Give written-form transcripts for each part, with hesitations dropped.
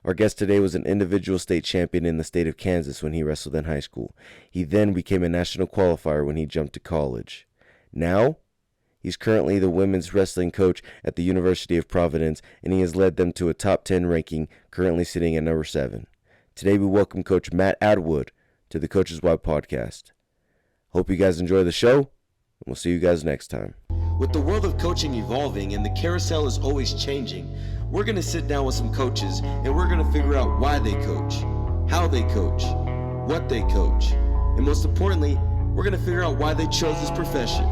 Our guest today was an individual state champion in the state of Kansas when he wrestled in high school. He then became a national qualifier when he jumped to college. Now, he's currently the women's wrestling coach at the University of Providence, and he has led them to a top 10 ranking, currently sitting at number 7. Today we welcome Coach Matt Atwood to the Coach's Wife podcast. Hope you guys enjoy the show, and we'll see you guys next time. With the world of coaching evolving and the carousel is always changing, we're going to sit down with some coaches and we're going to figure out why they coach, how they coach, what they coach, and most importantly, we're going to figure out why they chose this profession.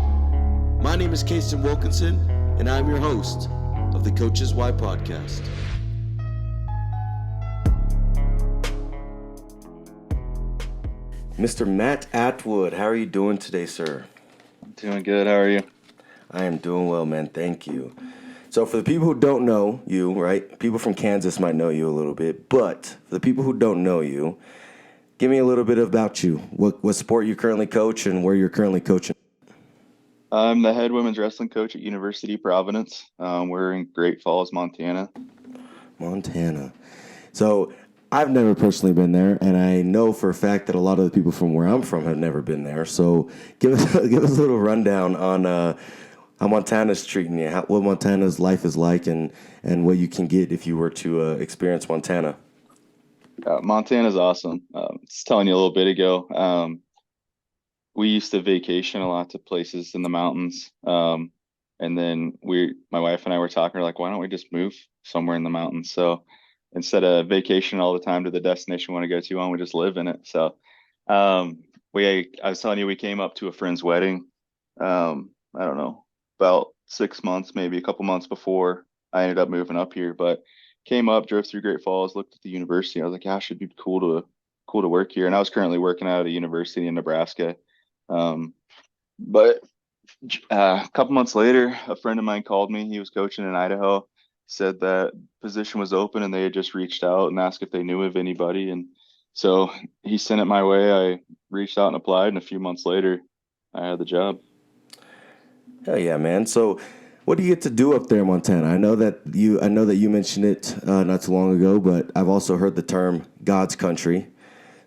My name is Casey Wilkinson, and I'm your host of the Coach's Why podcast. Mr. Matt Atwood, how are you doing today, sir? Doing good. How are you? I am doing well, man. Thank you. So for the people who don't know you, right, people from Kansas might know you a little bit, but for the people who don't know you, give me a little bit about you. What sport you currently coach and where you're currently coaching? I'm the head women's wrestling coach at University of Providence. We're in Great Falls, Montana. Montana. So I've never personally been there, and I know for a fact that a lot of the people from where I'm from have never been there. So give us a little rundown on how Montana's treating you, what Montana's life is like, and what you can get if you were to experience Montana. Montana's awesome. Just telling you a little bit ago, we used to vacation a lot to places in the mountains. And then my wife and I were talking, like, why don't we just move somewhere in the mountains? So instead of vacation all the time to the destination we want to go to, why don't we just live in it? So I was telling you, we came up to a friend's wedding. I don't know, about 6 months, maybe a couple months before I ended up moving up here, but came up, drove through Great Falls, looked at the university. I was like, gosh, it'd be cool to work here. And I was currently working out at a university in Nebraska. But a couple months later, a friend of mine called me. He was coaching in Idaho, said that position was open and they had just reached out and asked if they knew of anybody. And so he sent it my way. I reached out and applied, and a few months later, I had the job. Hell yeah, man. So what do you get to do up there in Montana? I know that you mentioned it not too long ago, but I've also heard the term God's country.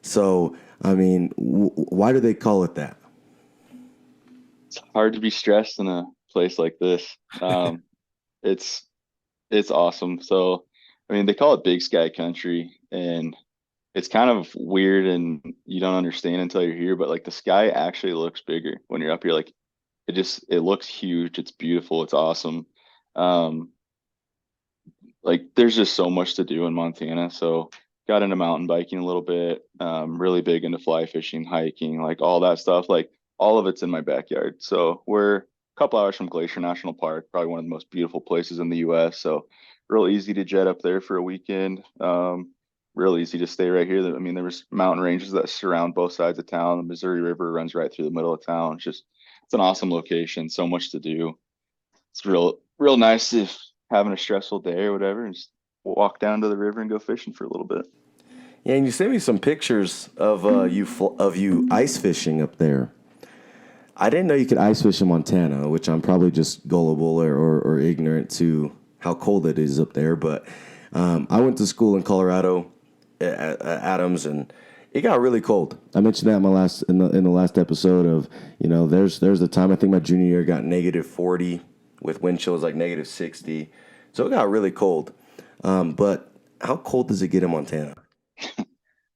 So, I mean, why do they call it that? It's hard to be stressed in a place like this. It's awesome. So, I mean, they call it Big Sky Country, and it's kind of weird and you don't understand until you're here, but like the sky actually looks bigger when you're up here. Like it looks huge. It's beautiful. It's awesome. Like there's just so much to do in Montana. So got into mountain biking a little bit, really big into fly fishing, hiking, like all that stuff. Like all of it's in my backyard. So we're a couple hours from Glacier National Park, probably one of the most beautiful places in the US. So real easy to jet up there for a weekend. Real easy to stay right here. I mean, there was mountain ranges that surround both sides of town. The Missouri River runs right through the middle of town. It's an awesome location. So much to do. It's real nice if having a stressful day or whatever, and just walk down to the river and go fishing for a little bit. Yeah, and you sent me some pictures of you ice fishing up there. I didn't know you could ice fish in Montana, which I'm probably just gullible or ignorant to how cold it is up there. But I went to school in Colorado at Adams, and it got really cold. I mentioned that in the last episode of, there's the time I think my junior year got -40 with wind chills like -60. So it got really cold. But how cold does it get in Montana?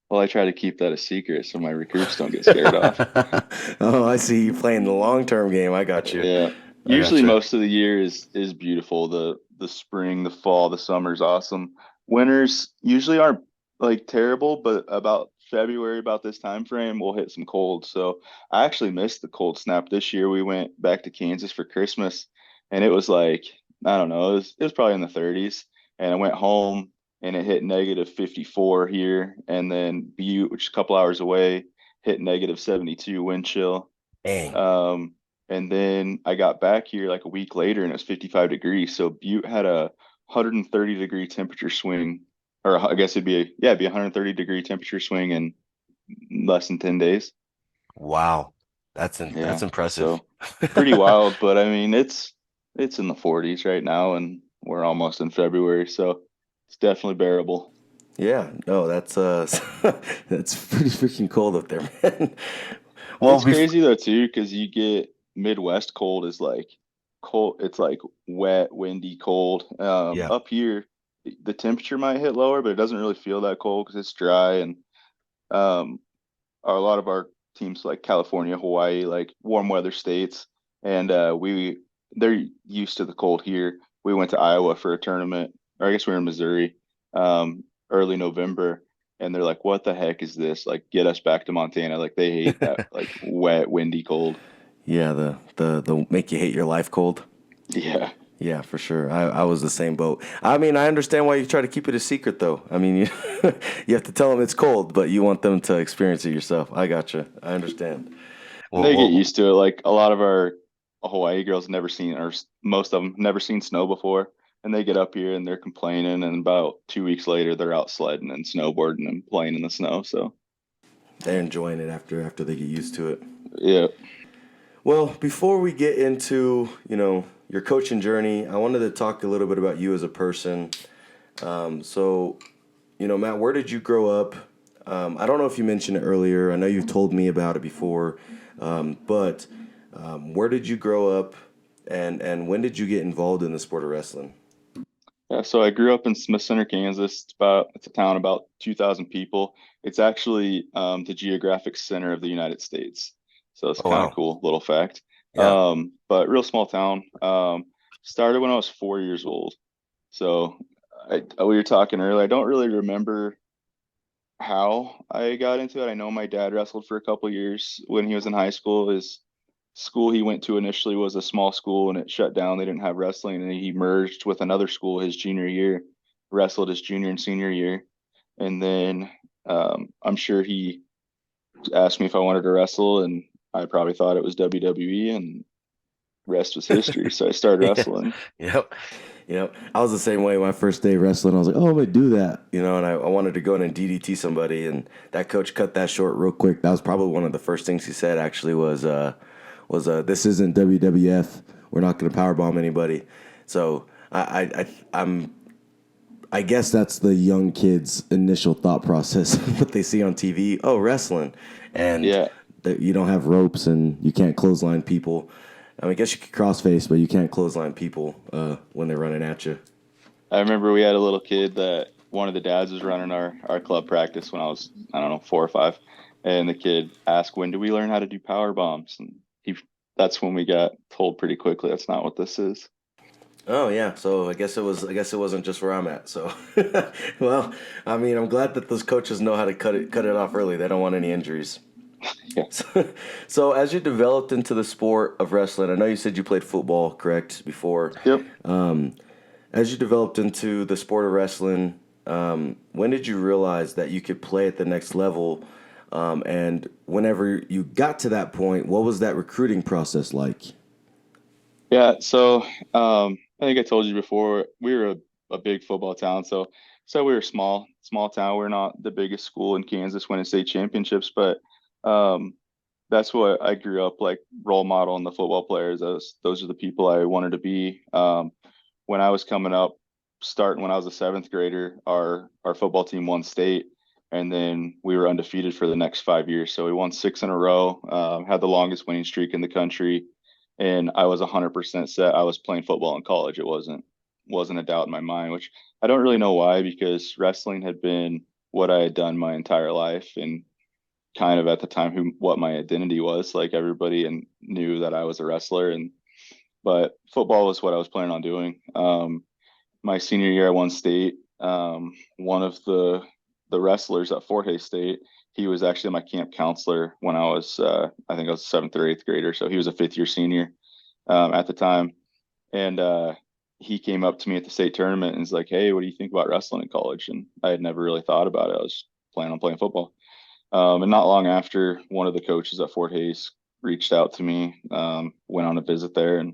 Well, I try to keep that a secret so my recruits don't get scared off. Oh, I see you playing the long-term game. I got you. Yeah. Usually most of the year is beautiful. The spring, the fall, the summer's awesome. Winters usually aren't like terrible, but about February, about this time frame, we'll hit some cold. So I actually missed the cold snap this year. We went back to Kansas for Christmas, and it was like, I don't know, it was probably in the 30s. And I went home and it hit -54 here. And then Butte, which is a couple hours away, hit -72 wind chill. Dang. And then I got back here like a week later and it was 55 degrees. So Butte had a 130-degree temperature swing, or I guess it'd be a 130-degree temperature swing in less than 10 days. Wow. That's impressive. So pretty wild, but I mean, it's in the 40s right now and we're almost in February, so it's definitely bearable. Yeah, no, that's that's pretty freaking cold up there, man. Well, It's crazy though too, because you get Midwest cold is like cold. It's like wet, windy, cold. yeah, Up here, the temperature might hit lower, but it doesn't really feel that cold because it's dry and um, a lot of our teams like California, Hawaii, like warm weather states, and they're used to the cold here. We went to Iowa for a tournament, or I guess we were in Missouri, early November, and they're like, "What the heck is this? Like, get us back to Montana." Like they hate that like wet, windy cold. yeah, the make you hate your life cold. Yeah. Yeah, for sure. I was the same boat. I mean, I understand why you try to keep it a secret, though. I mean, you you have to tell them it's cold, but you want them to experience it yourself. I gotcha. I understand. They get used to it. Like a lot of our Hawaii girls never seen, or most of them never seen snow before, and they get up here and they're complaining, and about 2 weeks later they're out sledding and snowboarding and playing in the snow. So they're enjoying it after they get used to it. yeah, Well, before we get into, your coaching journey, I wanted to talk a little bit about you as a person. So, Matt, where did you grow up? I don't know if you mentioned it earlier. I know you've told me about it before, but where did you grow up, and when did you get involved in the sport of wrestling? yeah. So I grew up in Smith Center, Kansas. It's a town about 2,000 people. It's actually the geographic center of the United States. So it's Oh kind of wow, cool little fact. yeah, But real small town. Started when I was 4 years old. So we were talking earlier. I don't really remember how I got into it. I know my dad wrestled for a couple years when he was in high school. His school he went to initially was a small school and it shut down. They didn't have wrestling, and he merged with another school his junior year, wrestled his junior and senior year. And then I'm sure he asked me if I wanted to wrestle, and I probably thought it was WWE, and rest was history. So I started yeah, wrestling. yep. Yep. I was the same way my first day wrestling. I was like, oh, I'm going to do that. And I wanted to go in and DDT somebody. And that coach cut that short real quick. That was probably one of the first things he said, actually, this isn't WWF. We're not going to powerbomb anybody. So I guess that's the young kids' initial thought process. What they see on TV, oh, wrestling. And Yeah. that you don't have ropes and you can't clothesline people. I mean, I guess you could crossface, but you can't clothesline people when they're running at you. I remember we had a little kid that one of the dads was running our club practice when I was, I don't know, 4 or 5. And the kid asked, when do we learn how to do power bombs? And that's when we got told pretty quickly that's not what this is. Oh yeah, so I guess it was. I guess it wasn't just where I'm at. So, well, I mean, I'm glad that those coaches know how to cut it off early. They don't want any injuries. Yeah. So, as you developed into the sport of wrestling, I know you said you played football, correct, before. Yep. As you developed into the sport of wrestling, when did you realize that you could play at the next level? And whenever you got to that point, what was that recruiting process like? Yeah. So I think I told you before, we were a big football town. So we were small town. We're not the biggest school in Kansas winning state championships, but um, that's what I grew up like role model in the football players. Those are the people I wanted to be. When I was coming up, starting when I was a seventh grader, our football team won state, and then we were undefeated for the next 5 years. So we won six in a row, had the longest winning streak in the country, and I was 100% set. I was playing football in college. It wasn't a doubt in my mind, which I don't really know why, because wrestling had been what I had done my entire life, and kind of at the time what my identity was. Like everybody and knew that I was a wrestler, and but football was what I was planning on doing. My senior year, I won state. One of the wrestlers at Fort Hays State, he was actually my camp counselor when I think I was a seventh or eighth grader. So he was a fifth year senior at the time, and he came up to me at the state tournament and was like, "Hey, what do you think about wrestling in college?" And I had never really thought about it. I was planning on playing football. And not long after, one of the coaches at Fort Hays reached out to me, went on a visit there, and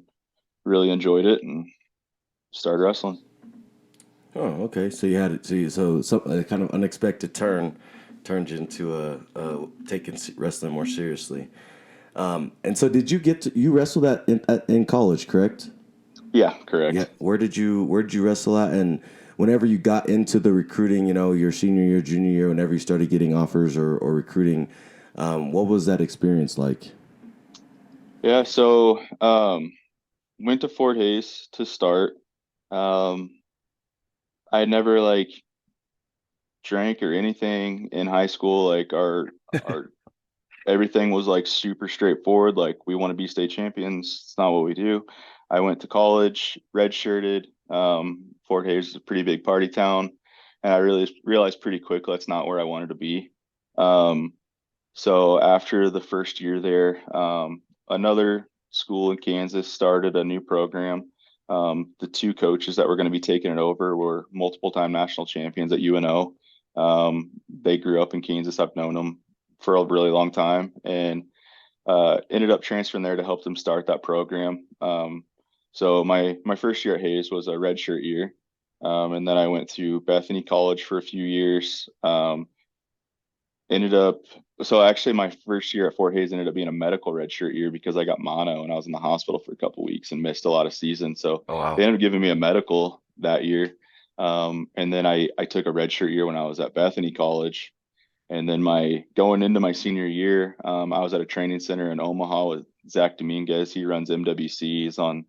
really enjoyed it and started wrestling. Oh, okay. So you had it. So a kind of unexpected turn turned you into taking wrestling more seriously. And so did you wrestled in college, correct? Yeah, Yeah. correct. Where did you wrestle at, and whenever you got into the recruiting, your senior year, junior year, whenever you started getting offers or recruiting, what was that experience like? Yeah, so went to Fort Hayes to start. Um, I had never like drank or anything in high school. Like our everything was like super straightforward. Like we want to be state champions. It's not what we do. I went to college, redshirted. Fort Hayes is a pretty big party town, and I really realized pretty quick that's not where I wanted to be. Um, so after the first year there, another school in Kansas started a new program. The two coaches that were going to be taking it over were multiple time national champions at UNO. They grew up in Kansas. I've known them for a really long time, and ended up transferring there to help them start that program. So my first year at Hayes was a redshirt year, and then I went to Bethany College for a few years. Ended up so actually my first year at Fort Hayes ended up being a medical redshirt year because I got mono and I was in the hospital for a couple weeks and missed a lot of seasons. So Oh they wow. ended up giving me a medical that year. And then I took a redshirt year when I was at Bethany College. And then my going into my senior year, I was at a training center in Omaha with Zach Dominguez. He runs MWC. He's on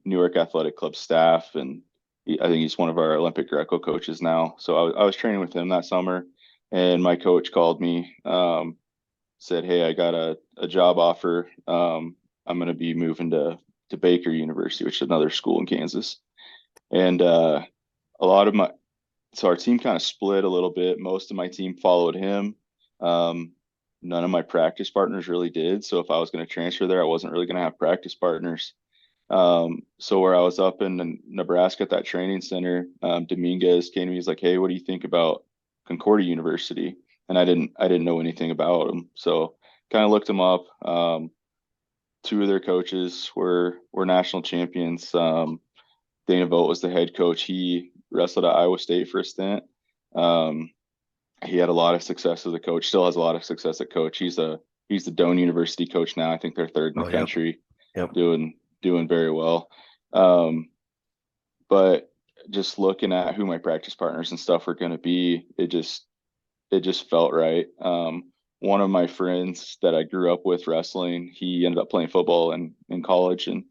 Newark Athletic Club staff, and I think he's one of our Olympic Greco coaches now. So I was training with him that summer, and my coach called me, said, "Hey, I got a job offer. I'm going to be moving to Baker University, which is another school in Kansas." And a lot of my so our team kind of split a little bit. Most of my team followed him. Um, None of my practice partners really did. So if I was going to transfer there, I wasn't really going to have practice partners. So where I was up in Nebraska at that training center, Dominguez came to me. He's like, "Hey, what do you think about Concordia University?" And I didn't know anything about them. So kind of looked them up. Two of their coaches were national champions. Dana Vogt was the head coach. He wrestled at Iowa State for a stint. Um, he had a lot of success as a coach. Still has a lot of success at coach. He's the Doane University coach now. I think they're third in the Oh yep. country, Yep. doing very well. Um, but just looking at who my practice partners and stuff were going to be, it just felt right. One of my friends that I grew up with wrestling, he ended up playing football in college, and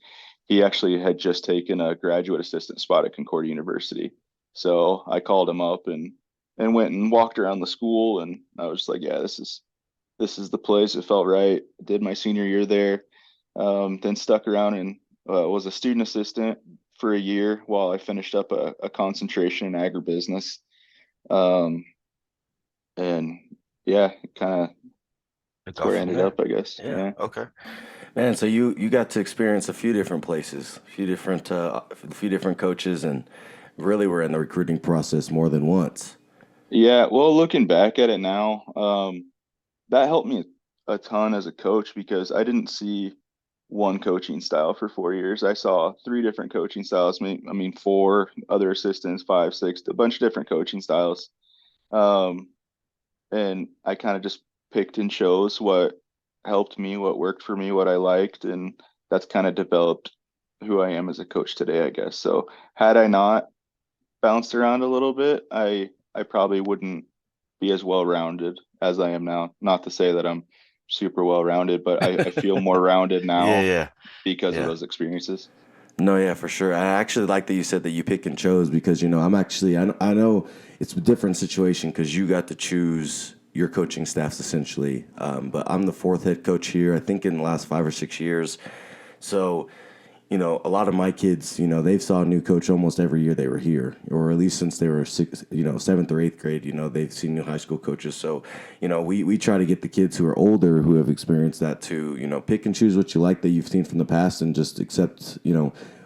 he actually had just taken a graduate assistant spot at Concordia University. So I called him up and went and walked around the school, and I was like, yeah, this is the place. It felt right. Did my senior year there, then stuck around and was a student assistant for a year while I finished up a concentration in agribusiness. Um, and yeah, kind of Pick that's off where I from ended there. up, I guess. Yeah. Yeah. Okay. Man, so you got to experience a few different places, a few different coaches, and really were in the recruiting process more than once. Yeah. Well, looking back at it now, that helped me a ton as a coach because I didn't see one coaching style for 4 years. I saw three different coaching styles. I mean, four other assistants, five, six, a bunch of different coaching styles. Um, and I kind of just picked and chose what helped me, what worked for me, what I liked, and that's kind of developed who I am as a coach today, I guess. So had I not bounced around a little bit, I probably wouldn't be as well rounded as I am now. Not to say that I'm super well rounded, but I feel more rounded Yeah, now yeah, because of yeah. those experiences. No, yeah, for sure. I actually like that you said that you pick and chose because I know it's a different situation because you got to choose your coaching staffs essentially. But I'm the fourth head coach here. I think in the last 5 or 6 years. So, a lot of my kids, they've saw a new coach almost every year they were here, or at least since they were seventh or eighth grade. They've seen new high school coaches. So, we try to get the kids who are older who have experienced that to, pick and choose what you like that you've seen from the past and just accept,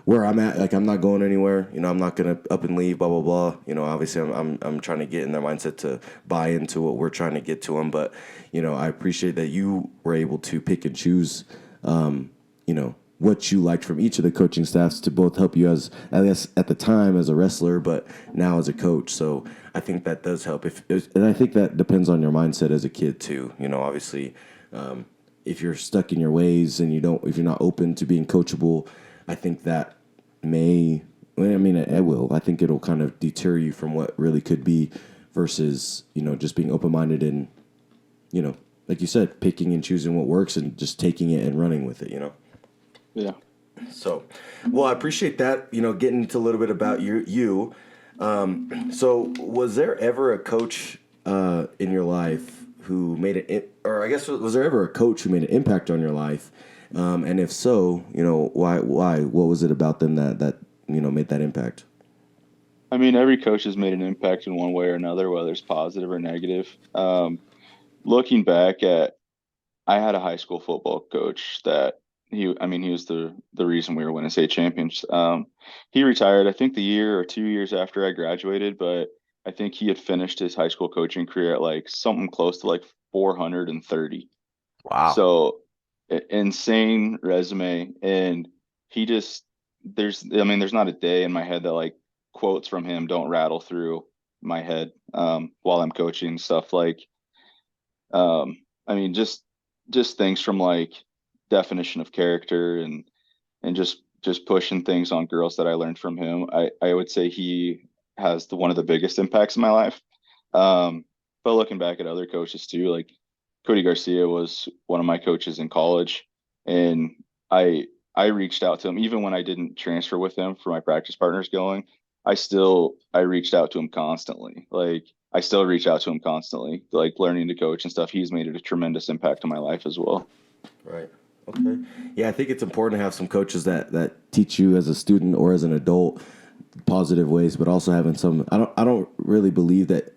where I'm at. Like I'm not going anywhere. I'm not gonna up and leave. Blah blah blah. Obviously I'm trying to get in their mindset to buy into what we're trying to get to them. But I appreciate that you were able to pick and choose. What you liked from each of the coaching staffs to both help you as I guess at the time as a wrestler, but now as a coach. So I think that does help. And I think that depends on your mindset as a kid too. Obviously, if you're stuck in your ways and if you're not open to being coachable, I think that may I mean, it will. I think it'll kind of deter you from what really could be versus, just being open minded and, like you said, picking and choosing what works and just taking it and running with it. Yeah. So, well, I appreciate that, getting into a little bit about you. So was there ever a coach in your life who made it, or I guess, was there ever a coach who made an impact on your life? And if so, why, what was it about them that made that impact? I mean, every coach has made an impact in one way or another, whether it's positive or negative. Looking back at, I had a high school football coach that I mean, he was the reason we were winning state champions. He retired, I think, the year or 2 years after I graduated, but I think he had finished his high school coaching career at like something close to like 430. Wow. So insane resume. And he just, I mean, there's not a day in my head that like quotes from him don't rattle through my head while I'm coaching stuff like, I mean, just things from like definition of character and just pushing things on girls that I learned from him. I would say he has one of the biggest impacts in my life. But looking back at other coaches too, like Cody Garcia was one of my coaches in college, and I I reached out to him even when I didn't transfer with him for my practice partners going. I reached out to him constantly. Like I still reach out to him constantly, like learning to coach and stuff. He's made it a tremendous impact on my life as well. Right. Okay. Yeah, I think it's important to have some coaches that teach you as a student or as an adult positive ways, but also having some. I don't really believe that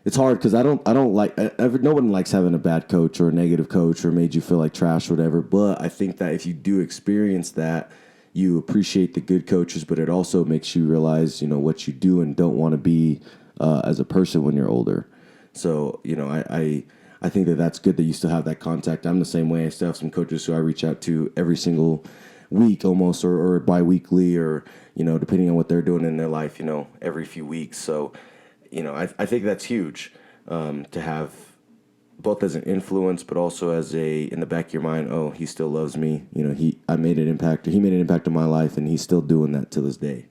it's hard because I don't like no one likes having a bad coach or a negative coach or made you feel like trash or whatever. But I think that if you do experience that, you appreciate the good coaches, but it also makes you realize what you do and don't want to be as a person when you're older. So I think that that's good that you still have that contact. I'm the same way. I still have some coaches who I reach out to every single week almost or bi-weekly or depending on what they're doing in their life every few weeks. So I think that's huge to have both as an influence, but also as a in the back of your mind. Oh, he still loves me. I made an impact. He made an impact on my life, and he's still doing that to this day.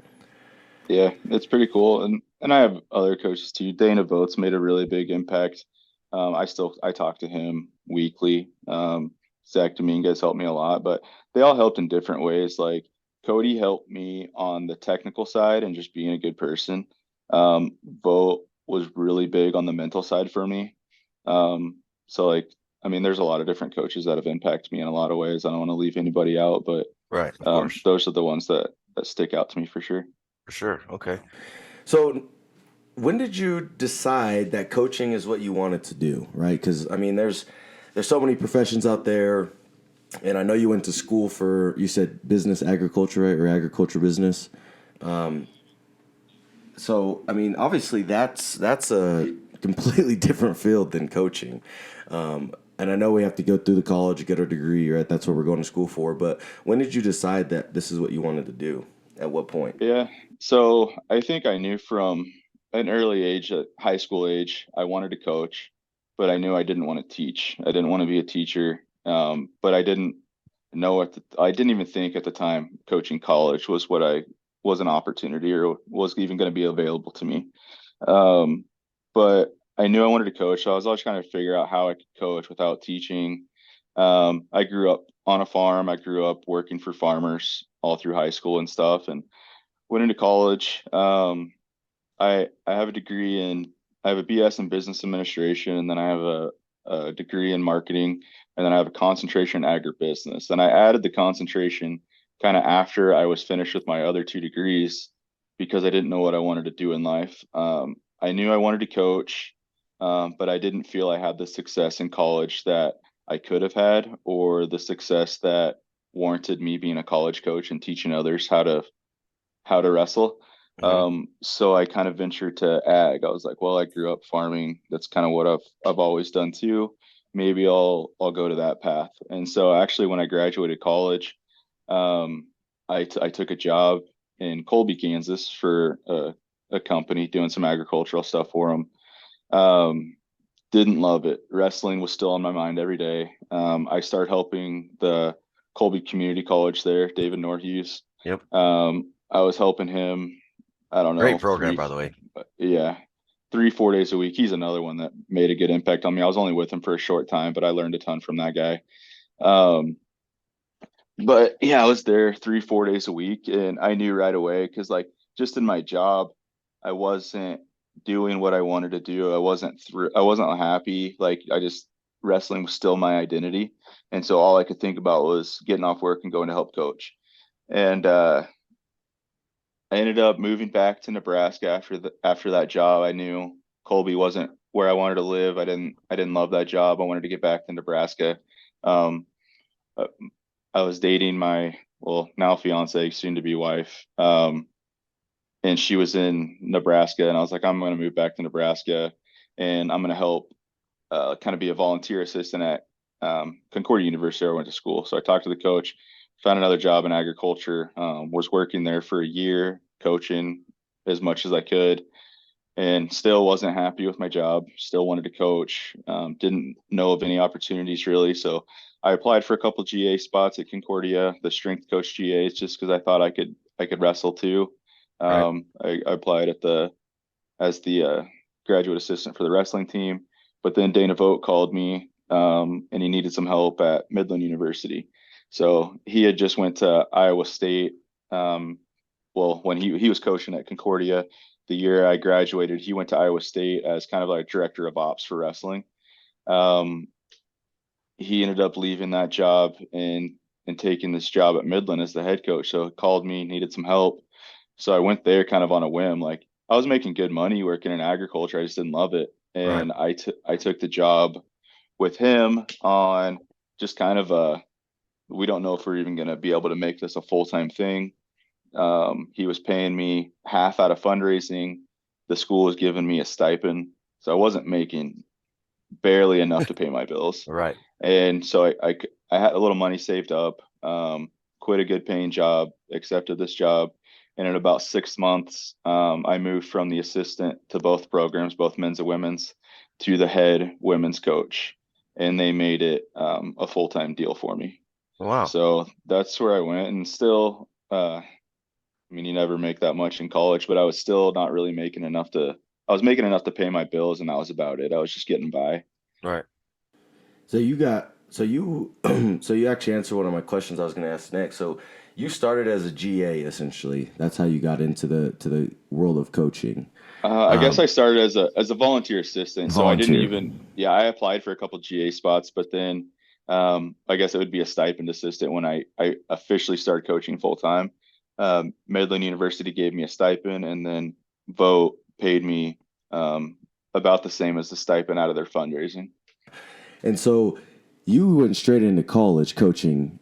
Yeah, it's pretty cool. And I have other coaches too. Dana Votes made a really big impact. I talk to him weekly. Zach Dominguez helped me a lot, but they all helped in different ways. Like Cody helped me on the technical side and just being a good person. Vote was really big on the mental side for me. So like, I mean, there's a lot of different coaches that have impacted me in a lot of ways. I don't want to leave anybody out, but Right, of course. those are the ones that stick out to me for sure. For sure. Okay. So when did you decide that coaching is what you wanted to do? Right? Because I mean, there's so many professions out there, and I know you went to school for you said business agriculture, right, or agriculture business. So I mean, obviously that's a completely different field than coaching. And I know we have to go through the college, get our degree, right? That's what we're going to school for. But when did you decide that this is what you wanted to do? At what point? Yeah. So I think I knew from an early age, at high school age, I wanted to coach, but I knew I didn't want to teach. I didn't want to be a teacher. But I didn't I didn't even think at the time coaching college was an opportunity or was even going to be available to me. Um, but I knew I wanted to coach. So I was always trying to figure out how I could coach without teaching. I grew up on a farm. I grew up working for farmers all through high school and stuff, and went into college. I have a degree in I have a BS in business administration, and then I have a degree in marketing, and then I have a concentration in agribusiness. And I added the concentration kind of after I was finished with my other two degrees because I didn't know what I wanted to do in life. I knew I wanted to coach, but I didn't feel I had the success in college that I could have had, or the success that warranted me being a college coach and teaching others how to wrestle. Hmm. So I kind of ventured to ag. I was like, well, I grew up farming. That's kind of what I've always done too. Maybe I'll go to that path. And so actually, when I graduated college, um, I took a job in Colby, Kansas for a company doing some agricultural stuff for them. Um, didn't love it. Wrestling was still on my mind every day. I started helping the Colby Community College there, David Norhughes. Yep. I was helping him, I don't Great know, program, by the way. yeah, 3, 4 days a week. He's another one that made a good impact on me. I was only with him for a short time, but I learned a ton from that guy. Um, but yeah, I was there 3, 4 days a week, and I knew right away because like just in my job, I wasn't doing what I wanted to do. I wasn't happy. Like I just wrestling was still my identity, and so all I could think about was getting off work and going to help coach. And I ended up moving back to Nebraska after that job. I knew Colby wasn't where I wanted to live. I didn't love that job. I wanted to get back to Nebraska. Um, uh, I was dating my well now fiance, soon to be wife, and she was in Nebraska, and I was like, I'm going to move back to Nebraska, and I'm going to help kind of be a volunteer assistant at Concordia University where I went to school. So I talked to the coach, found another job in agriculture, was working there for a year, coaching as much as I could, and still wasn't happy with my job. Still wanted to coach. Didn't know of any opportunities really. So I applied for a couple GA spots at Concordia, the strength coach GAs, just because I thought I could wrestle too. Right. I applied as the graduate assistant for the wrestling team. But then Dana Vogt called me, and he needed some help at Midland University. So he had just went to Iowa State. Um, well, when he was coaching at Concordia, the year I graduated, he went to Iowa State as kind of like director of ops for wrestling. Um, he ended up leaving that job and taking this job at Midland as the head coach. So he called me, needed some help. So I went there kind of on a whim. Like I was making good money working in agriculture. I just didn't love it. Right. And I took the job with him on just kind of we don't know if we're even going to be able to make this a full-time thing. He was paying me half out of fundraising. The school was giving me a stipend. So I wasn't making barely enough to pay my bills. Right. And so I had a little money saved up, quit a good paying job, accepted this job. And in about 6 months, I moved from the assistant to both programs, both men's and women's, to the head women's coach. And they made it a full-time deal for me. Wow. So that's where I went. And still, I mean, you never make that much in college, but I was still not really making enough I was making enough to pay my bills, and that was about it. I was just getting by. Right. So you actually answered one of my questions I was going to ask next. So you started as a GA essentially. That's how you got into the world of coaching. I guess I started as a volunteer assistant, so I didn't Volunteer. even, yeah, I applied for a couple GA spots, but then I guess it would be a stipend assistant when I officially started coaching full time. Midland University gave me a stipend, and then Vote paid me about the same as the stipend out of their fundraising. And so you went straight into college coaching,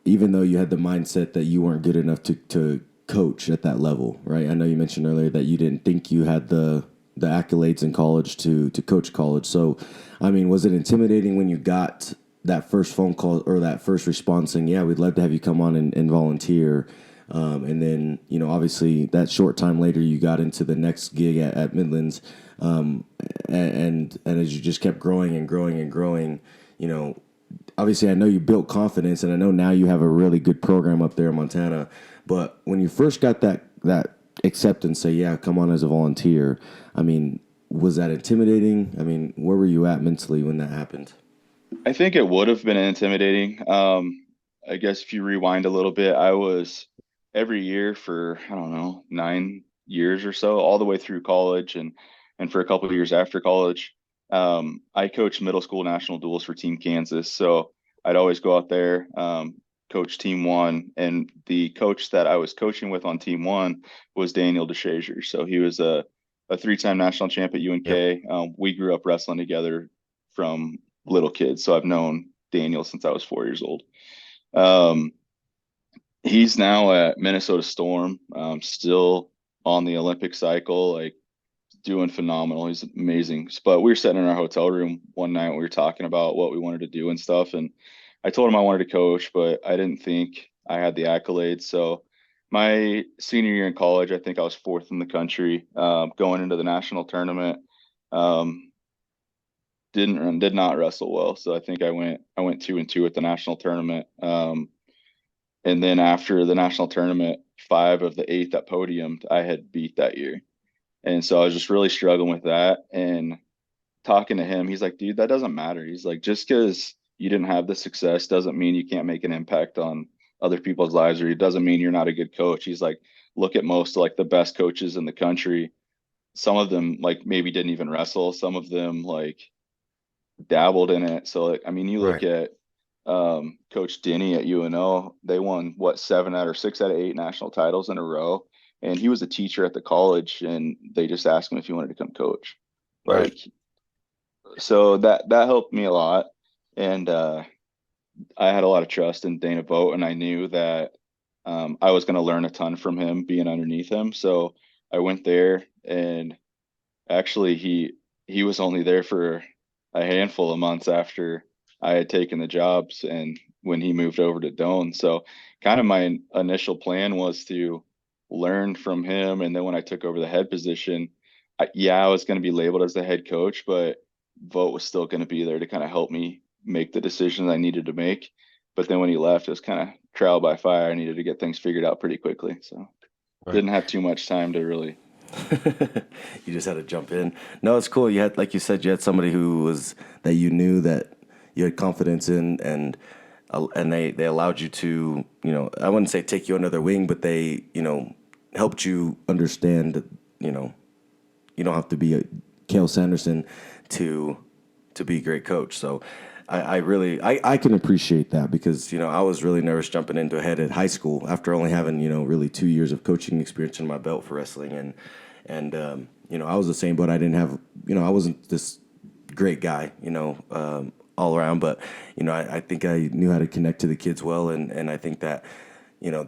even though you had the mindset that you weren't good enough to coach at that level, right? I know you mentioned earlier that you didn't think you had the accolades in college to coach college. So, I mean, was it intimidating when you got that first phone call or that first response saying, "Yeah, we'd love to have you come on and volunteer"? And then, obviously, that short time later, you got into the next gig at Midlands, and as you just kept growing and growing and growing, you know, obviously, I know you built confidence, and I know now you have a really good program up there in Montana. But when you first got that acceptance, say, "Yeah, come on as a volunteer," I mean, was that intimidating? I mean, where were you at mentally when that happened? I think it would have been intimidating. I guess if you rewind a little bit, I was every year for, I don't know, 9 years or so, all the way through college and for a couple of years after college. I coached middle school national duels for Team Kansas. So I'd always go out there, coach Team One. And the coach that I was coaching with on Team One was Daniel DeShazier. So he was a three-time national champ at Yep. UNK. We grew up wrestling together from little kids. So I've known Daniel since I was 4 years old. Um, he's now at Minnesota Storm, still on the Olympic cycle, like doing phenomenal. He's amazing. But we were sitting in our hotel room one night. We were talking about what we wanted to do and stuff. And I told him I wanted to coach, but I didn't think I had the accolades. So my senior year in college, I think I was fourth in the country, going into the national tournament. Um, did not wrestle well. So I went 2-2 at the national tournament. And then after the national tournament, 5 of the 8 that podiumed I had beat that year. And so I was just really struggling with that. And talking to him, he's like, dude, that doesn't matter. He's like, just because you didn't have the success doesn't mean you can't make an impact on other people's lives, or it doesn't mean you're not a good coach. He's like, look at most like the best coaches in the country. Some of them like maybe didn't even wrestle. Some of them like dabbled in it. So like, I mean, you look Right. at Coach Denny at UNO, they won what 6 out of 8 national titles in a row. And he was a teacher at the college, and they just asked him if he wanted to come coach. Right. Like, so that helped me a lot. And I had a lot of trust in Dana Vogt, and I knew that I was going to learn a ton from him being underneath him. So I went there, and actually he was only there for a handful of months after I had taken the jobs and when he moved over to Doan. So kind of my initial plan was to learn from him. And then when I took over the head position, I was going to be labeled as the head coach, but Vogt was still going to be there to kind of help me make the decisions I needed to make. But then when he left, it was kind of trial by fire. I needed to get things figured out pretty quickly. So Right. didn't have too much time to really. You just had to jump in. No, it's cool. You had, like you said, you had somebody who was that you knew that you had confidence in, and they allowed you to, I wouldn't say take you under their wing, but they, helped you understand that, you don't have to be a Cale Sanderson to be a great coach. So I really I can appreciate that because I was really nervous jumping into a head at high school after only having really 2 years of coaching experience in my belt for wrestling and I was the same, but I didn't have I wasn't this great guy all around, but I think I knew how to connect to the kids well, and I think that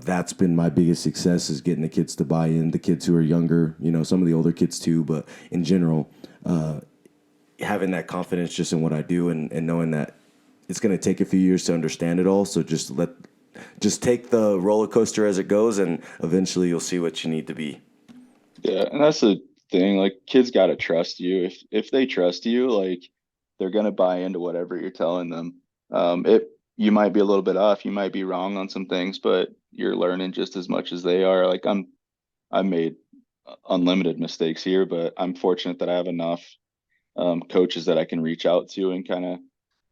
that's been my biggest success is getting the kids to buy in, the kids who are younger, some of the older kids too, but in general, having that confidence just in what I do and knowing that it's going to take a few years to understand it all. So just take the roller coaster as it goes, and eventually you'll see what you need to be. Yeah, and that's the thing. Like kids gotta trust you. If they trust you, like they're gonna buy into whatever you're telling them. It you might be a little bit off, you might be wrong on some things, but you're learning just as much as they are. Like I made unlimited mistakes here, but I'm fortunate that I have enough coaches that I can reach out to and kind of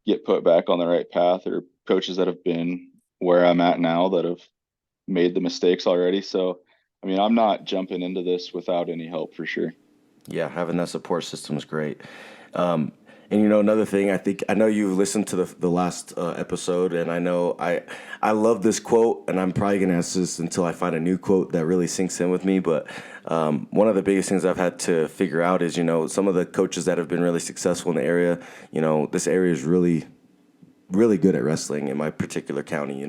get put back on the right path, or coaches that have been where I'm at now that have made the mistakes already. So, I mean, I'm not jumping into this without any help for sure. Yeah, having that support system is great. Um, and another thing, I know you've listened to the last episode, and I love this quote, and I'm probably gonna ask this until I find a new quote that really sinks in with me. But one of the biggest things I've had to figure out is some of the coaches that have been really successful in the area. This area is really good at wrestling in my particular county.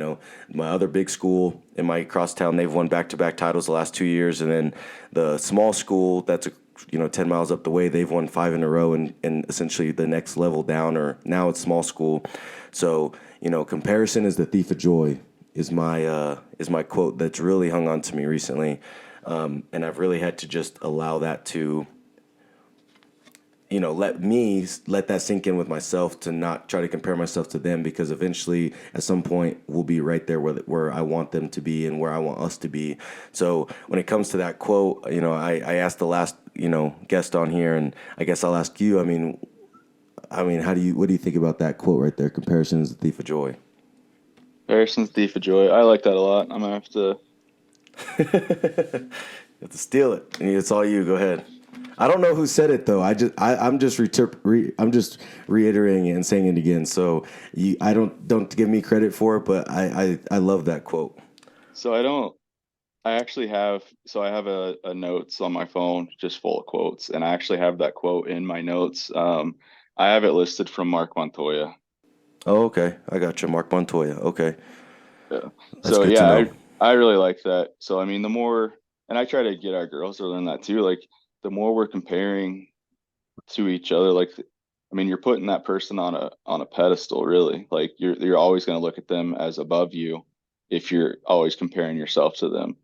My other big school in my crosstown, they've won back-to-back titles the last 2 years, and then the small school that's 10 miles up the way, they've won 5 in a row, and essentially the next level down, or now it's small school. So comparison is the thief of joy is my quote that's really hung on to me recently, and I've really had to just allow that to let that sink in with myself, to not try to compare myself to them, because eventually at some point we'll be right there where I want them to be and where I want us to be. So when it comes to that quote, I asked the last guest on here, and I guess I'll ask you. What do you think about that quote right there? Comparison is the thief of joy. Harrison's Thief of Joy. I like that a lot. I'm gonna have to. You have to steal it. It's all you. Go ahead. I don't know who said it though. I'm just I'm just reiterating it and saying it again. So I don't give me credit for it, but I love that quote. So I don't. I actually have. So I have a notes on my phone just full of quotes, and I actually have that quote in my notes. I have it listed from Mark Montoya. Oh, okay. I got you, Mark Montoya. Okay, Yeah. that's So good to yeah, know. I really like that. So I mean, the more, and I try to get our girls to learn that too. Like the more we're comparing to each other, like I mean, you're putting that person on a pedestal, really. Like you're always going to look at them as above you if you're always comparing yourself to them.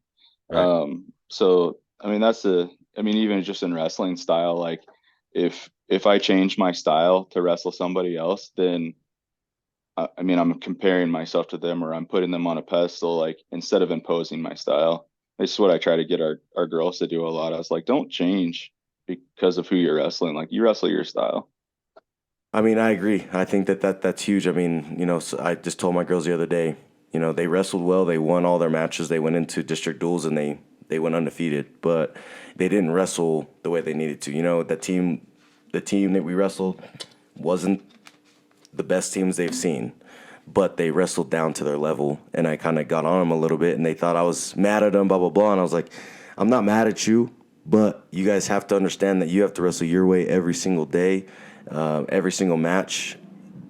Right. So I mean, I mean, even just in wrestling style, like if I change my style to wrestle somebody else, then I mean, I'm comparing myself to them, or I'm putting them on a pedestal, like instead of imposing my style. this is what I try to get our girls to do a lot. I was like, don't change because of who you're wrestling. Like you wrestle your style. I mean, I agree. I think that's huge. I mean, so I just told my girls the other day, they wrestled well. They won all their matches. They went into district duels and they went undefeated, but they didn't wrestle the way they needed to. The team that we wrestled wasn't the best teams they've seen, but they wrestled down to their level. And I kind of got on them a little bit, and they thought I was mad at them, blah, blah, blah. And I was like, I'm not mad at you, but you guys have to understand that you have to wrestle your way every single day, every single match.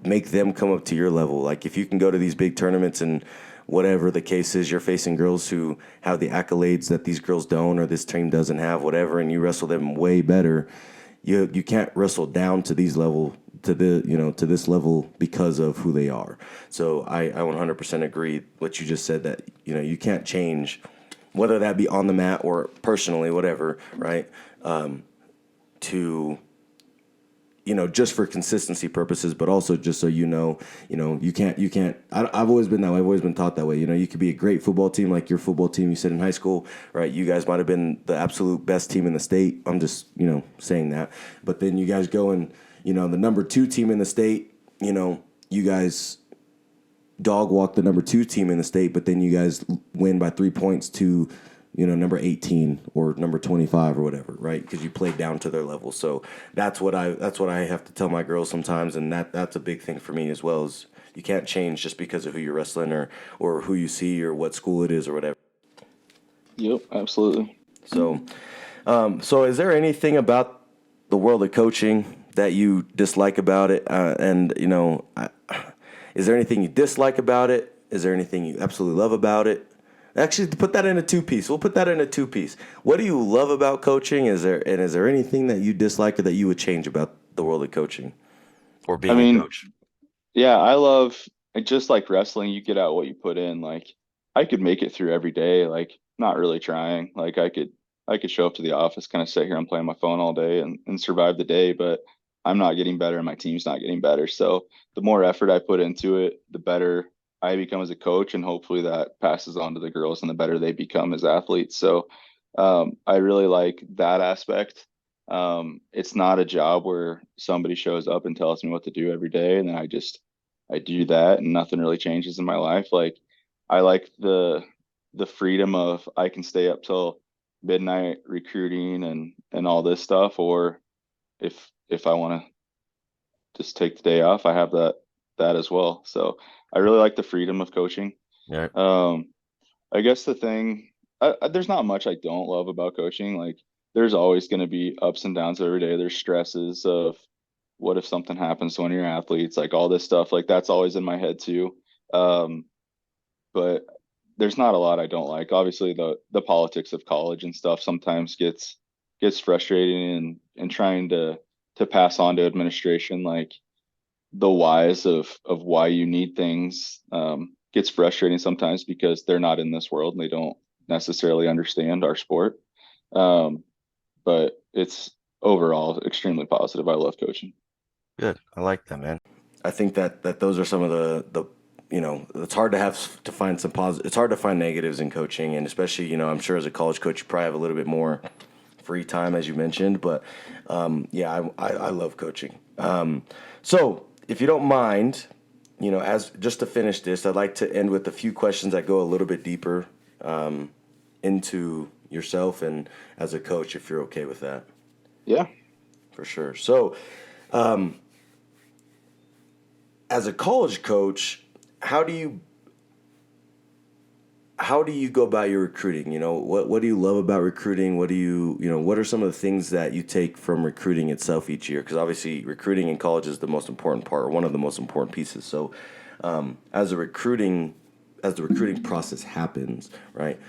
Make them come up to your level. Like, if you can go to these big tournaments and whatever the case is, you're facing girls who have the accolades that these girls don't or this team doesn't have, whatever, and you wrestle them way better. You can't wrestle down to these level to this level because of who they are. So I 100% agree what you just said, that you can't change, whether that be on the mat or personally, whatever, right? To just for consistency purposes, but also just so you can't. I've always been that way. I've always been taught that way. You could be a great football team, like your football team you said in high school, right? You guys might have been the absolute best team in the state. I'm just, saying that. But then you guys go and, the number 2 team in the state, you guys dog walk the number 2 team in the state, but then you guys win by 3 points to number 18 or number 25 or whatever, right? Because you played down to their level. So that's what I have to tell my girls sometimes, and that's a big thing for me as well. Is you can't change just because of who you're wrestling or who you see or what school it is or whatever. Yep, absolutely. So is there anything about the world of coaching that you dislike about it? Is there anything you dislike about it? Is there anything you absolutely love about it? Actually, put that in a 2-piece. We'll put that in a 2-piece. What do you love about coaching? Is there anything that you dislike or that you would change about the world of coaching or I being a mean, coach? yeah, I love just like wrestling, you get out what you put in. Like I could make it through every day, like not really trying. Like I could show up to the office, kind of sit here and play on my phone all day and survive the day, but I'm not getting better and my team's not getting better. So the more effort I put into it, the better I become as a coach, and hopefully that passes on to the girls and the better they become as athletes. So I really like that aspect. It's not a job where somebody shows up and tells me what to do every day, and then I do that and nothing really changes in my life. Like I like the freedom of I can stay up till midnight recruiting and all this stuff, or if I want to just take the day off, I have that as well. So I really like the freedom of coaching. Yeah. Um, I guess the thing, there's not much I don't love about coaching. Like there's always going to be ups and downs every day. There's stresses of what if something happens to one of your athletes, like all this stuff, like that's always in my head too. Um, but there's not a lot I don't like. Obviously, the politics of college and stuff sometimes gets frustrating, and trying to pass on to administration like the whys of why you need things gets frustrating sometimes because they're not in this world and they don't necessarily understand our sport. Um, but it's overall extremely positive. I love coaching. Good. I like that, man. I think that those are some of the it's hard to find some positive. It's hard to find negatives in coaching, and especially I'm sure as a college coach you probably have a little bit more free time, as you mentioned. But yeah, I love coaching. So if you don't mind, as just to finish this, I'd like to end with a few questions that go a little bit deeper into yourself and as a coach, if you're okay with that. Yeah. For sure. So, as a college coach, how do you go about your recruiting? What do you love about recruiting? What are some of the things that you take from recruiting itself each year? Because obviously recruiting in college is the most important part, or one of the most important pieces. So as the recruiting process happens, right?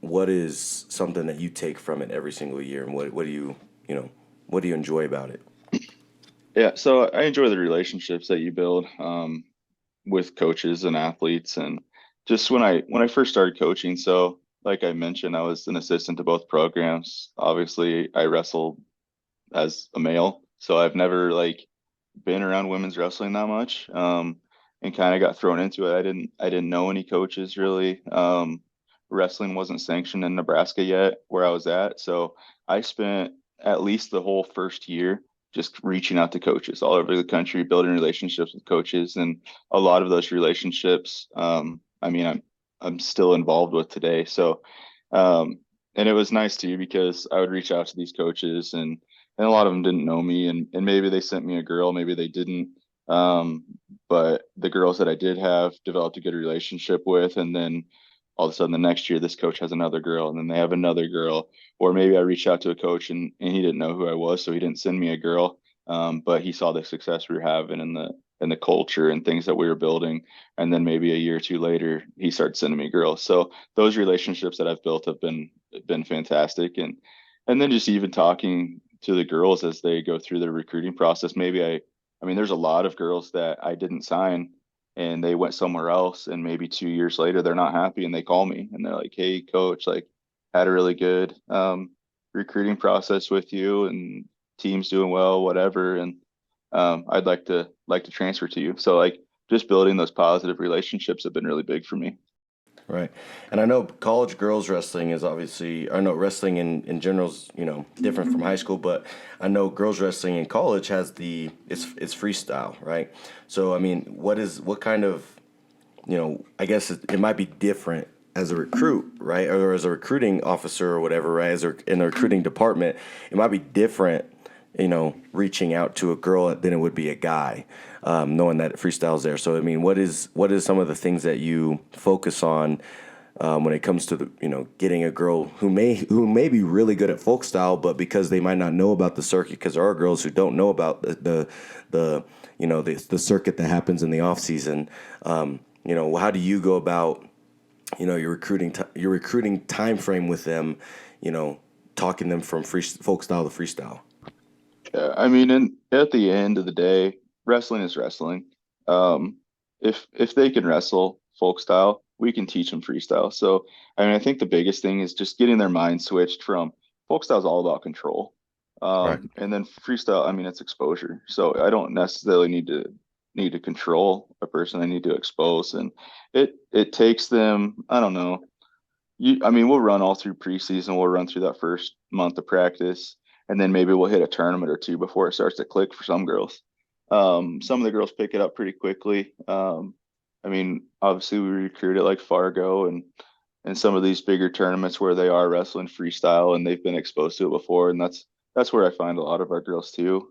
What is something that you take from it every single year, and what do you enjoy about it? Yeah. So I enjoy the relationships that you build with coaches and athletes, and just when I first started coaching. So like I mentioned, I was an assistant to both programs. Obviously, I wrestled as a male, so I've never like been around women's wrestling that much. And kind of got thrown into it. I didn't know any coaches really. wrestling wasn't sanctioned in Nebraska yet where I was at. So I spent at least the whole first year just reaching out to coaches all over the country, building relationships with coaches. And a lot of those relationships, I'm still involved with today. So, and it was nice too, because I would reach out to these coaches, and a lot of them didn't know me, and maybe they sent me a girl, maybe they didn't. Um, but the girls that I did have developed a good relationship with, and then all of a sudden the next year this coach has another girl, and then they have another girl. Or maybe I reached out to a coach, and he didn't know who I was, so he didn't send me a girl. But he saw the success we were having in the culture and things that we were building. And then maybe a year or two later, he started sending me girls. So those relationships that I've built have been fantastic. And then just even talking to the girls as they go through their recruiting process. I mean, there's a lot of girls that I didn't sign and they went somewhere else, and maybe 2 years later they're not happy and they call me and they're like, "Hey coach, like, had a really good recruiting process with you, and team's doing well, whatever, and I'd like to transfer to you." So like just building those positive relationships have been really big for me. Right. And I know college girls wrestling is obviously, I know wrestling in general is, different from high school, but I know girls wrestling in college has it's freestyle, right? So, I mean, what kind of, I guess it might be different as a recruit, right? Or as a recruiting officer or whatever, right? In the recruiting department, it might be different, reaching out to a girl than it would be a guy, knowing that freestyle's there. So, I mean, what is some of the things that you focus on when it comes to getting a girl who may be really good at folk style, but because they might not know about the circuit, because there are girls who don't know about the circuit that happens in the off season. How do you go about your recruiting time frame with them, talking them from folk style to freestyle? Yeah, I mean, and at the end of the day, wrestling is wrestling. Um, if they can wrestle folk style, we can teach them freestyle. So, I mean, I think the biggest thing is just getting their mind switched from folk style is all about control. Right. And then freestyle, I mean, it's exposure. So I don't necessarily need to control a person. I need to expose, and it takes them, I don't know. I mean, we'll run all through preseason. We'll run through that first month of practice, and then maybe we'll hit a tournament or two before it starts to click for some girls. Some of the girls pick it up pretty quickly. I mean, obviously we recruit at like Fargo and some of these bigger tournaments where they are wrestling freestyle and they've been exposed to it before, and that's where I find a lot of our girls too.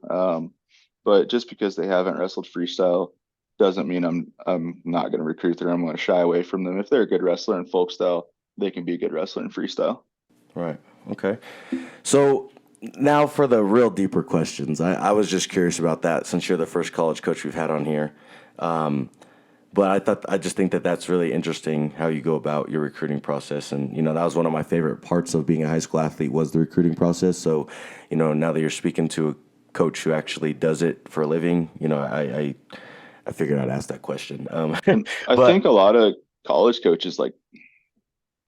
But just because they haven't wrestled freestyle doesn't mean I'm not going to recruit them. I'm going to shy away from them. If they're a good wrestler in folk style, they can be a good wrestler in freestyle. Right. Okay. So now for the real deeper questions. I was just curious about that since you're the first college coach we've had on here. But I just think that that's really interesting how you go about your recruiting process. And, that was one of my favorite parts of being a high school athlete was the recruiting process. So, now that you're speaking to a coach who actually does it for a living, I figured I'd ask that question. And I But think a lot of college coaches like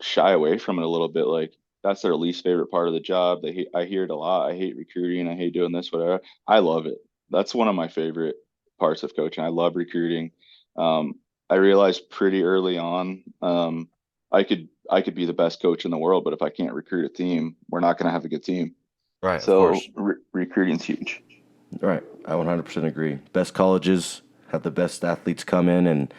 shy away from it a little bit. Like that's their least favorite part of the job. I hear it a lot. I hate recruiting. I hate doing this, whatever. I love it. That's one of my favorite parts of coaching. I love recruiting. Um, I realized pretty early on, I could be the best coach in the world, but if I can't recruit a team, we're not going to have a good team. right, of So course. recruiting's huge. Right. I 100% agree. Best colleges have the best athletes come in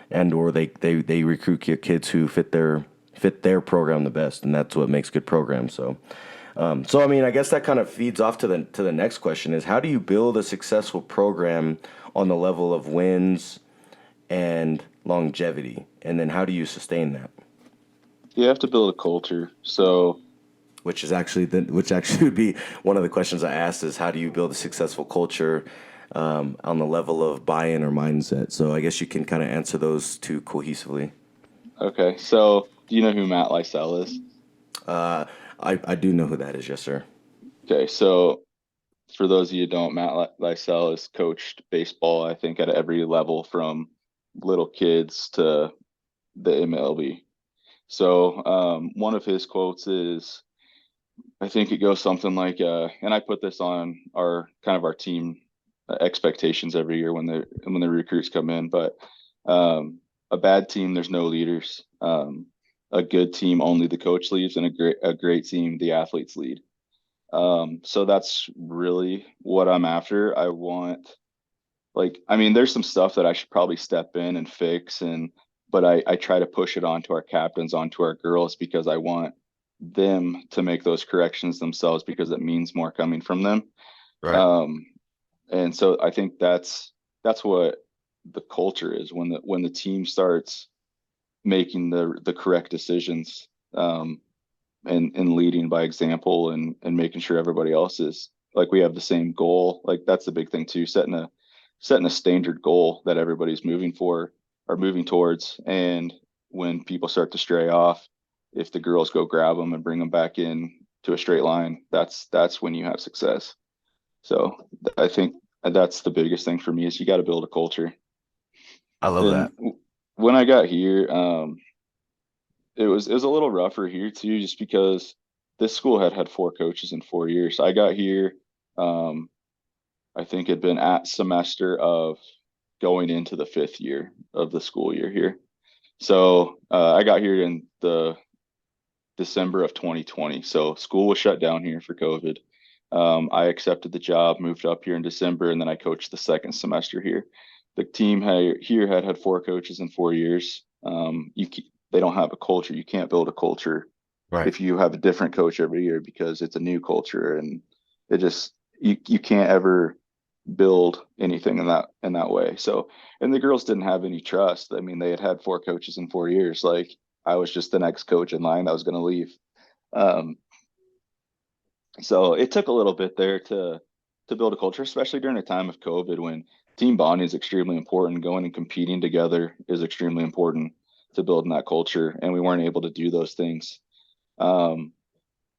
and or they recruit kids who fit their program the best, and that's what makes good programs. So I mean, I guess that kind of feeds off to the next question is how do you build a successful program on the level of wins and longevity, and then how do you sustain that? You have to build a culture. So Which actually would be one of the questions I asked is how do you build a successful culture on the level of buy-in or mindset? So I guess you can kind of answer those two cohesively. okay, so do you know who Matt Lysell is? Uh, I do know who that is, yes, sir. Okay, so for those of you who don't, Matt Lysell has coached baseball, I think, at every level from little kids to the MLB. So one of his quotes is, I think it goes something like, and I put this on our team expectations every year when the recruits come in, but a bad team, there's no leaders. a good team, only the coach leads, and a great team, the athletes lead. So that's really what I'm after. I want, like, I mean, there's some stuff that I should probably step in and fix, but I try to push it onto our captains, onto our girls, because I want them to make those corrections themselves, because it means more coming from them. Right. Um, and so I think that's what the culture is, when the team starts making the correct decisions, and leading by example, and making sure everybody else is, like, we have the same goal. Like, that's the big thing too, setting a standard goal that everybody's moving for or moving towards. And when people start to stray off, if the girls go grab them and bring them back in to a straight line, that's when you have success. So I think that's the biggest thing for me, is you got to build a culture. I love And that. when I got here, it was a little rougher here too, just because this school had 4 coaches in 4 years. I got here, um, I think it'd been at semester of going into the 5th year of the school year here. So I got here in the December of 2020. So school was shut down here for COVID. I accepted the job, moved up here in December, and then I coached the second semester here. The team here had 4 coaches in 4 years. They don't have a culture. You can't build a culture Right. if you have a different coach every year, because it's a new culture, and it just, you can't ever build anything in that way. So, and the girls didn't have any trust. I mean, they had 4 coaches in 4 years. Like, I was just the next coach in line that was going to leave. Um, so it took a little bit there to build a culture, especially during a time of COVID, when team bonding is extremely important. Going and competing together is extremely important to building that culture, and we weren't able to do those things. Um,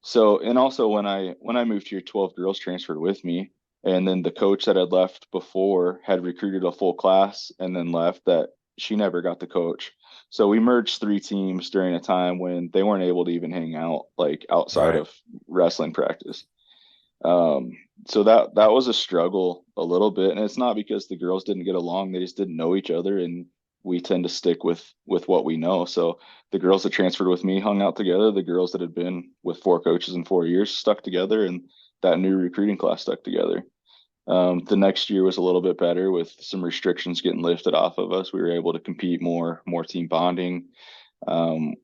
so, and also when I moved here, 12 girls transferred with me, and then the coach that had left before had recruited a full class and then left, that she never got the coach. So we merged 3 teams during a time when they weren't able to even hang out, like, outside Right. of wrestling practice. Um, so that was a struggle a little bit, and it's not because the girls didn't get along; they just didn't know each other, and we tend to stick with what we know. So the girls that transferred with me hung out together. The girls that had been with 4 coaches in 4 years stuck together, and that new recruiting class stuck together. The next year was a little bit better, with some restrictions getting lifted off of us. We were able to compete more team bonding.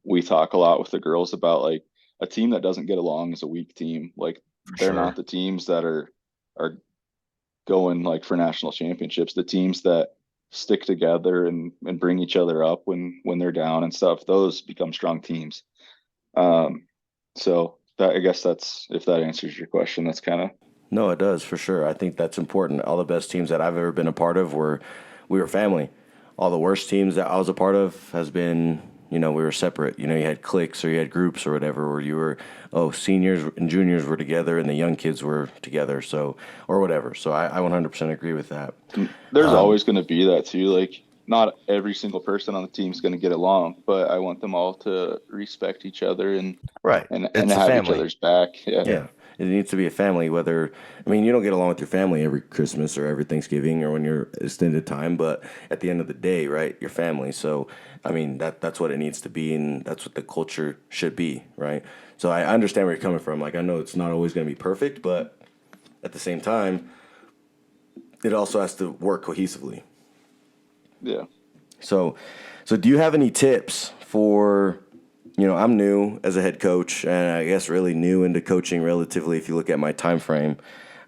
We talk a lot with the girls about, like, a team that doesn't get along is a weak team. Like, For they're not sure. the teams that are going, like, for national championships. The teams that stick together and bring each other up when they're down and stuff, those become strong teams. Um, so that, I guess, that's, if that answers your question, that's kind of. No, it does for sure. I think that's important. All the best teams that I've ever been a part of we were family. All the worst teams that I was a part of has been, we were separate. You had cliques or you had groups or whatever where you were, seniors and juniors were together and the young kids were together. So, or whatever. So I 100% agree with that. There's always going to be that too. Like, not every single person on the team is going to get along, but I want them all to respect each other, and Right. and It's a have each family. other's back. Yeah. Yeah. It needs to be a family, you don't get along with your family every Christmas or every Thanksgiving or when you're extended time, but at the end of the day, right, your family. So, that's what it needs to be, and that's what the culture should be, right? So I understand where you're coming from. Like, I know it's not always going to be perfect, but at the same time, it also has to work cohesively. Yeah. So, so do you have any tips for, I'm new as a head coach, and I guess really new into coaching relatively if you look at my time frame.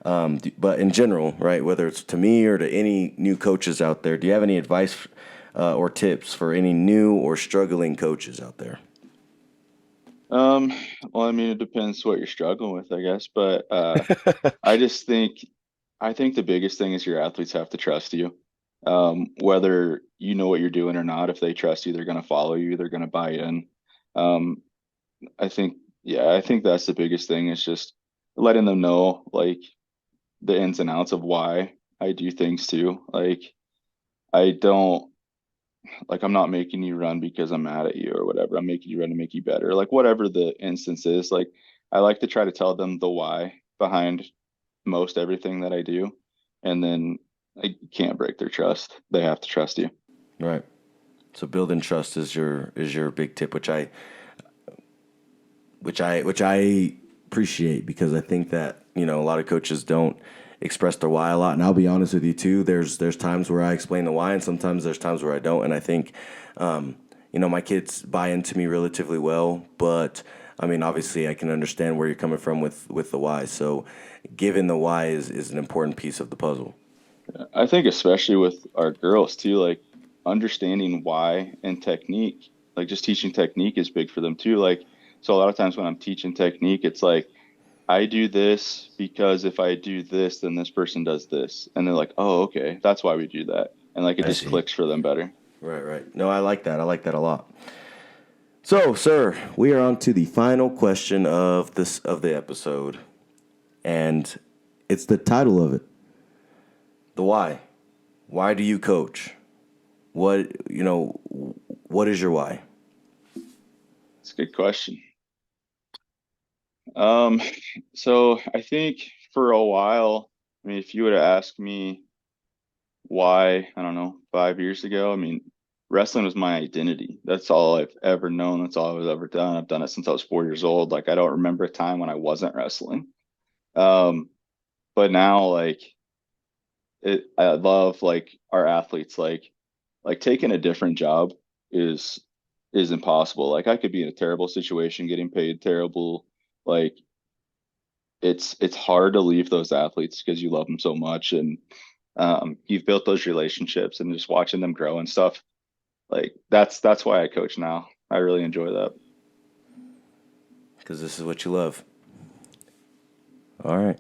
But in general, right, whether it's to me or to any new coaches out there, do you have any advice or tips for any new or struggling coaches out there? Um, well, I mean, it depends what you're struggling with, I guess, but I just think I think the biggest thing is your athletes have to trust you. Whether you know what you're doing or not, if they trust you, they're going to follow you, they're going to buy in. Um, I think, yeah, I think that's the biggest thing, is just letting them know, like, the ins and outs of why I do things too. Like, I don't, like, I'm not making you run because I'm mad at you or whatever. I'm making you run to make you better. Like, whatever the instance is, like, I like to try to tell them the why behind most everything that I do. And then I can't break their trust. They have to trust you. Right. So building trust is your big tip, which which I appreciate, because I think that, a lot of coaches don't express their why a lot. And I'll be honest with you too. There's times where I explain the why, and sometimes there's times where I don't. And I think, my kids buy into me relatively well. But I mean, obviously, I can understand where you're coming from with the why. So, giving the why is an important piece of the puzzle. I think especially with our girls too, like understanding why and technique, like just teaching technique is big for them too. Like, so a lot of times when I'm teaching technique, it's like, I do this because if I do this, then this person does this. And they're like, oh, okay, that's why we do that. And like it I just see. clicks for them better. Right, right. No, I like that. I like that a lot. So, sir, we are on to the final question of the episode, and it's the title of it. The why. Why do you coach? What is your why? It's a good question. Um, so I think for a while, I mean, if you would have asked me why, I don't know, 5 years ago, I mean, wrestling was my identity. That's all I've ever known. That's all I've ever done. I've done it since I was 4 years old. Like I don't remember a time when I wasn't wrestling. Um, but now like I love like our athletes, like taking a different job is is impossible. Like I could be in a terrible situation, getting paid terrible. Like it's hard to leave those athletes because you love them so much, and you've built those relationships, and just watching them grow and stuff. Like that's why I coach now. I really enjoy that. Because this is what you love. All right.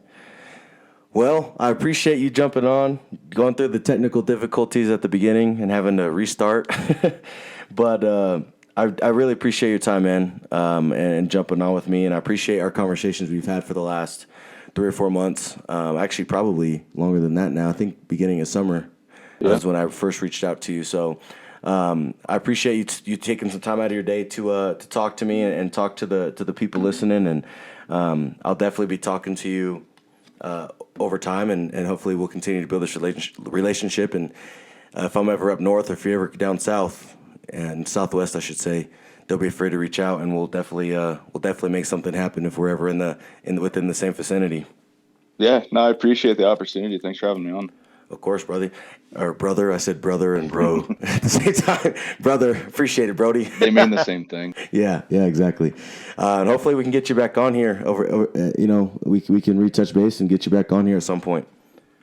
Well, I appreciate you jumping on, going through the technical difficulties at the beginning and having to restart. But I really appreciate your time, man, and jumping on with me. And I appreciate our conversations we've had for the last 3 or 4 months. Actually, probably longer than that now. I think beginning of summer Yeah, is when I first reached out to you. So I appreciate you taking some time out of your day to talk to me and talk to the people listening. And I'll definitely be talking to you over time, and hopefully we'll continue to build this relationship. And if I'm ever up north, or if you're ever down south and southwest, I should say, don't be afraid to reach out, and we'll definitely make something happen if we're ever within the same vicinity. yeah. No, I appreciate the opportunity. Thanks for having me on. Of course, brother. Or brother, I said brother and bro at the same time. Brother, appreciate it, Brody. They mean the same thing. Yeah, exactly. And hopefully we can get you back on here we can retouch base and get you back on here at some point.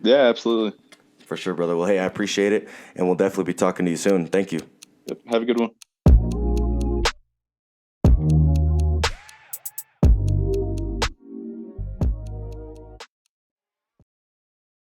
Yeah, absolutely. For sure, brother. Well, hey, I appreciate it, and we'll definitely be talking to you soon. Thank you. Yep. Have a good one.